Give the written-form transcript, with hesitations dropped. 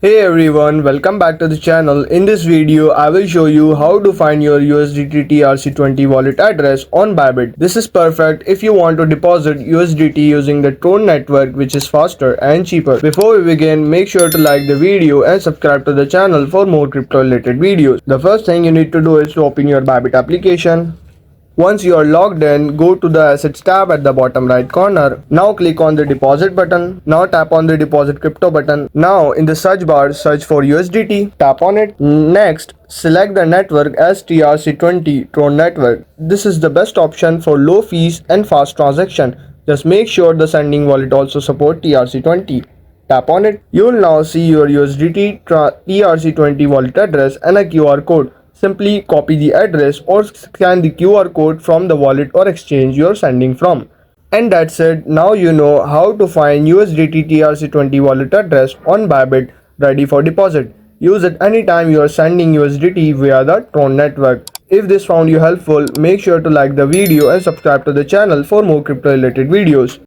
Hey everyone, welcome back to the channel. In this video, I will show you how to find your USDT TRC20 wallet address on Bybit. This is perfect if you want to deposit USDT using the Tron network, which is faster and cheaper. Before we begin, make sure to like the video and subscribe to the channel for more crypto related videos. The first thing you need to do is to open your Bybit application. Once you are logged in, go to the Assets tab at the bottom right corner. Now click on the Deposit button. Now tap on the Deposit Crypto button. Now in the search bar, search for USDT. Tap on it. Next, select the network as TRC20 Tron network. This is the best option for low fees and fast transaction. Just make sure the sending wallet also support TRC20. Tap on it. You will now see your USDT TRC20 wallet address and a QR code. Simply copy the address or scan the QR code from the wallet or exchange you are sending from. And that's it. Now you know how to find USDT TRC20 wallet address on Bybit ready for deposit. Use it anytime you are sending USDT via the Tron network. If this found you helpful, make sure to like the video and subscribe to the channel for more crypto related videos.